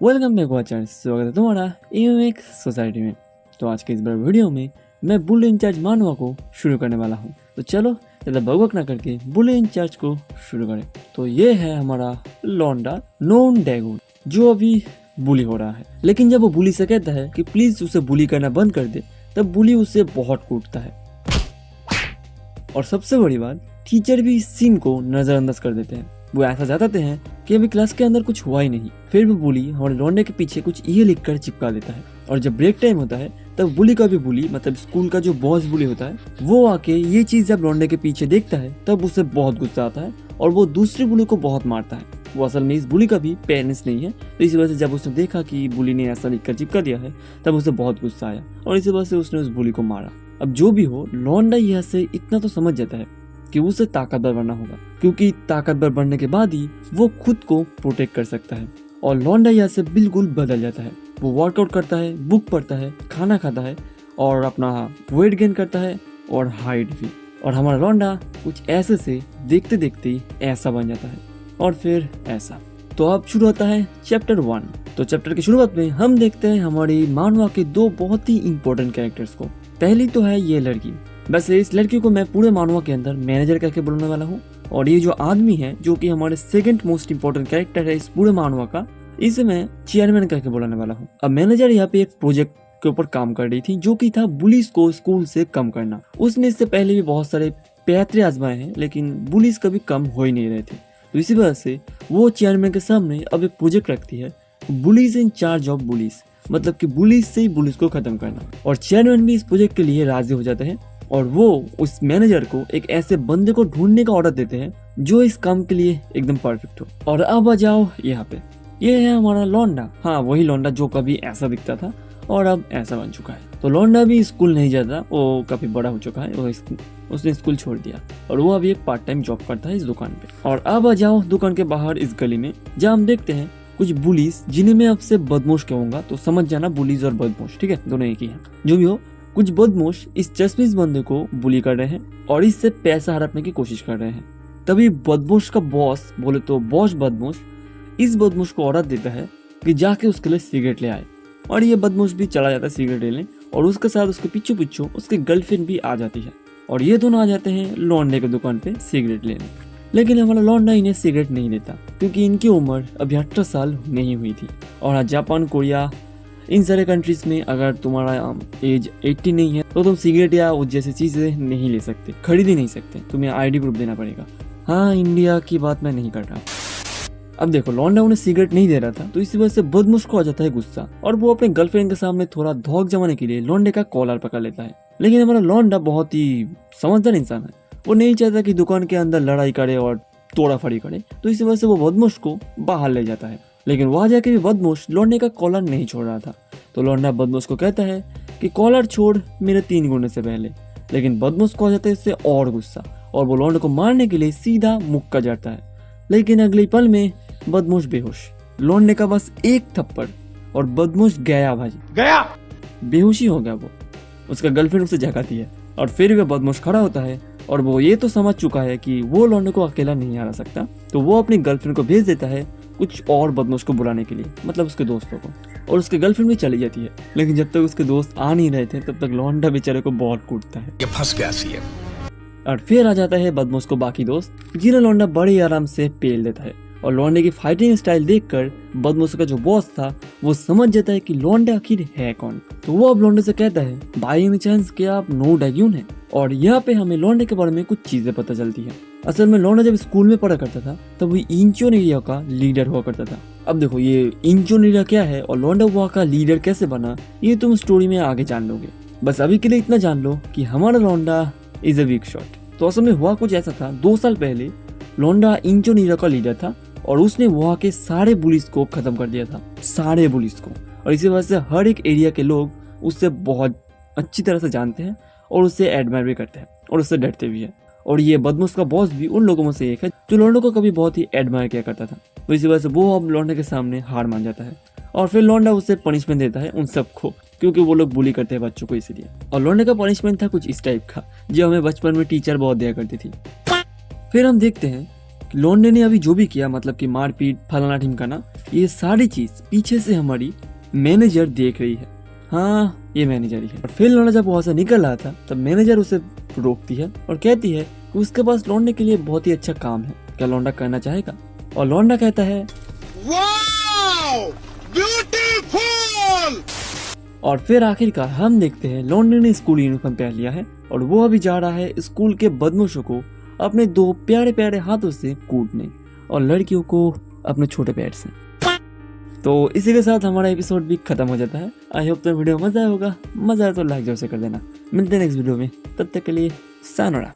Welcome back watcher, स्वागत है तुम्हारा एमएक्स सोसाइटी में। तो आज के इस बड़े वीडियो में मैं बुल्ली इंचार्ज मानवा को शुरू करने वाला हूँ। तो चलो ज़्यादा बकबक ना करके बुल्ली इंचार्ज को शुरू करें। तो ये है हमारा लौंडा नोन डैगून, जो अभी बुली हो रहा है। लेकिन जब वो बुली से कहता है कि प्लीज उसे बुली करना बंद कर दे, तब बुली उसे बहुत कूटता है। और सबसे बड़ी बात, टीचर भी इस सीन को नजरअंदाज कर देते हैं। वो ऐसा जताते हैं कि अभी क्लास के अंदर कुछ हुआ ही नहीं। फिर भी बुली हमारे लौंडे के पीछे कुछ ये लिखकर चिपका देता है। और जब ब्रेक टाइम होता है तब बुली का भी बुली, मतलब स्कूल का जो बॉस बुली होता है, वो आके ये चीज जब लौंडे के पीछे देखता है तब उसे बहुत गुस्सा आता है और वो दूसरी बुली को बहुत मारता है। वो असल में इस बुली का भी पेरेंट्स नहीं है, तो इसी वजह से जब उसने देखा कि बुली ने ऐसा लिखकर चिपका दिया है तब उसे बहुत गुस्सा आया और इसी वजह से उसने उस बुली को मारा। अब जो भी हो, लौंडा यह से इतना तो समझ जाता है कि उसे ताकतवर बनना होगा, क्योंकि ताकतवर बनने के बाद ही वो खुद को प्रोटेक्ट कर सकता है। और लौंडा यह से बिल्कुल बदल जाता है। वो वर्कआउट करता है, बुक पढ़ता है, खाना खाता है और अपना वेट गेन करता है और हाइट भी। और हमारा लौंडा कुछ ऐसे से देखते देखते ही ऐसा बन जाता है और फिर ऐसा। तो अब शुरू होता है चैप्टर 1। तो चैप्टर की शुरुआत में हम देखते हैं हमारी मानवा के दो बहुत ही इंपॉर्टेंट कैरेक्टर्स को। पहली तो है ये लड़की। वैसे इस लड़की को मैं पूरे मानवा के अंदर मैनेजर करके बुलाने वाला हूँ। और ये जो आदमी है, जो कि हमारे सेकंड मोस्ट इम्पोर्टेंट कैरेक्टर है इस पूरे मानवा का, इसे मैं चेयरमैन करके बुलाने वाला हूँ। अब मैनेजर यहाँ पे एक प्रोजेक्ट के ऊपर काम कर रही थी, जो कि था बुलिस को स्कूल से कम करना। उसने इससे पहले भी बहुत सारे पैतरे आजमाए हैं, लेकिन बुलिस कभी कम हो ही नहीं रहे थे। तो इसी वजह से वो चेयरमैन के सामने अब एक प्रोजेक्ट रखती है, bullish in charge of bullish, मतलब कि बुलिस से ही बुलिस को खत्म करना। और चेयरमैन भी इस प्रोजेक्ट के लिए राजी हो जाते हैं और वो उस मैनेजर को एक ऐसे बंदे को ढूंढने का ऑर्डर देते हैं जो इस काम के लिए एकदम परफेक्ट हो। और अब आ जाओ यहाँ पे, ये है हमारा लौंडा। हाँ, वही लौंडा जो कभी ऐसा दिखता था और अब ऐसा बन चुका है। तो लौंडा भी स्कूल नहीं जाता, वो काफी बड़ा हो चुका है, उसने स्कूल छोड़ दिया और वो अभी एक पार्ट टाइम जॉब करता है इस दुकान पे। और अब आ जाओ दुकान के बाहर इस गली में, जहाँ हम देखते हैं कुछ बुलीज, जिन्हें मैं आपसे बदमाश कहूंगा, तो समझ जाना बुलीज और बदमाश, ठीक है, दोनों एक ही है। जो भी हो, कुछ बदमाश इस चश्मिश बंदे को बुली कर रहे हैं और इससे पैसा हड़पने की कोशिश कर रहे हैं। तभी बदमाश का बॉस, बोले तो बॉस बदमाश, इस बदमाश को ऑर्डर देता है कि जाके उसके लिए सिगरेट ले आए। और ये बदमाश भी चला जाता है सिगरेट लेने और उसके साथ उसके पीछे पीछे उसकी गर्लफ्रेंड भी आ जाती है और ये दोनों आ जाते हैं लौंडे की दुकान पे सिगरेट लेने। लेकिन हमारा लौंडा इन्हें सिगरेट नहीं देता, क्योंकि इनकी उम्र अभी 18 साल नहीं हुई थी। और जापान, कोरिया, इन सारे कंट्रीज में अगर तुम्हारा एज 18 नहीं है तो तुम सिगरेट या उस जैसी चीजें नहीं ले सकते, खरीद ही नहीं सकते, तुम्हें आईडी प्रूफ देना पड़ेगा। हाँ, इंडिया की बात मैं नहीं कर रहा। अब देखो, लौंडा उन्हें सिगरेट नहीं दे रहा था, तो इसी वजह से बदमाश को आ जाता है गुस्सा और वो अपने गर्लफ्रेंड के सामने थोड़ा धौक जमाने के लिए लौंडे का कॉलर पकड़ लेता है। लेकिन हमारा लौंडा बहुत ही समझदार इंसान है, वो नहीं चाहता कि दुकान के अंदर लड़ाई करे और तोड़ाफड़ी करे, तो इसी वजह से वो बदमाश को बाहर ले जाता है। लेकिन वहां जाके भी बदमाश लौंडे का कॉलर नहीं छोड़ रहा था। तो लौंडा बदमाश को कहता है कि कॉलर छोड़ मेरे 3 गुने से पहले। लेकिन बदमाश को आ जाता है इससे और गुस्सा और वो लौंडे को मारने के लिए सीधा मुक्का जाता है। लेकिन अगले पल में बदमाश बेहोश। लौंडे का बस एक थप्पड़ और बदमाश गया गया, बेहोशी हो गया। वो उसका गर्लफ्रेंड उसे जगाती है और फिर वह बदमाश खड़ा होता है और वो ये तो समझ चुका है कि वो लौंडे को अकेला नहीं हरा सकता, तो वो अपनी गर्लफ्रेंड को भेज देता है कुछ और बदमाश को बुलाने के लिए, मतलब उसके दोस्तों को। और उसके गर्लफ्रेंड भी चली जाती है। लेकिन जब तक उसके दोस्त आ नहीं रहे थे तब तक लौंडा बेचारे को बहुत कूटता है। ये फंस गया सीएम। और फिर आ जाता है बदमाश को बाकी दोस्त, जिन्हें लौंडा बड़े आराम से पेल देता है। और लौंडे की फाइटिंग स्टाइल देखकर बदमाश का जो बॉस था वो समझ जाता है कि लौंडा आखिर है कौन। तो वो अब लौंडे से कहता है, बाय एनी चांस क्या आप नो डैगून है? और यहाँ पे हमें लौंडे के बारे में कुछ चीजें पता चलती है। असल में लौंडा जब स्कूल में पढ़ा करता था तब वो इंचोनेरिया का लीडर हुआ करता था। अब देखो, ये इंचोनेरिया क्या है और लौंडा वहाँ का लीडर कैसे बना, ये तुम स्टोरी में आगे जान लोगे। बस अभी के लिए इतना जान लो कि हमारा लौंडा इज अ वीक शॉट। तो असल में हुआ कुछ ऐसा था, 2 साल पहले लौंडा इंचोनेरिया का लीडर था और उसने वहाँ के सारे पुलिस को खत्म कर दिया था, सारे पुलिस को। और इसी वजह से हर एक एरिया के लोग उससे बहुत अच्छी तरह से जानते हैं और उससे एडमायर भी करते हैं और उससे डरते भी हैं। और ये बदमाश का बॉस भी उन लोगों में से एक है जो लौंडे को कभी बहुत ही एडमायर किया करता था। तो इसी वजह से वो अब लौंडे के सामने हार मान जाता है और फिर लौंडा उसे पनिशमेंट देता है उन सबको, क्योंकि वो लोग बुली करते हैं बच्चों को, इसीलिए। और लौंडे का पनिशमेंट था कुछ इस टाइप का, जो हमें बचपन में टीचर बहुत दिया करती थी। फिर हम देखते हैं कि लौंडे ने अभी जो भी किया, मतलब कि मारपीट फलाना ढिमकाना, ये सारी चीज पीछे से हमारी मैनेजर देख रही है। हाँ, ये मैनेजर ही है। और फिर लौंडा जब वहां से निकल रहा था तब मैनेजर उसे रोकती है और कहती है कि उसके पास लौंडे के लिए बहुत ही अच्छा काम है, क्या लौंडा करना चाहेगा? और लौंडा कहता है वाओ, ब्यूटीफुल। और फिर आखिरकार हम देखते हैं लौंडे ने स्कूल यूनिफॉर्म पहन लिया है और वो अभी जा रहा है स्कूल के बदमाशों को अपने 2 प्यारे प्यारे हाथों से कूटने और लड़कियों को अपने छोटे पैर से। तो इसी के साथ हमारा एपिसोड भी खत्म हो जाता है। आई होप तो वीडियो मजा आया होगा। मजा आया तो लाइक जरूर से कर देना। मिलते हैं नेक्स्ट वीडियो में, तब तक के लिए सायोनारा।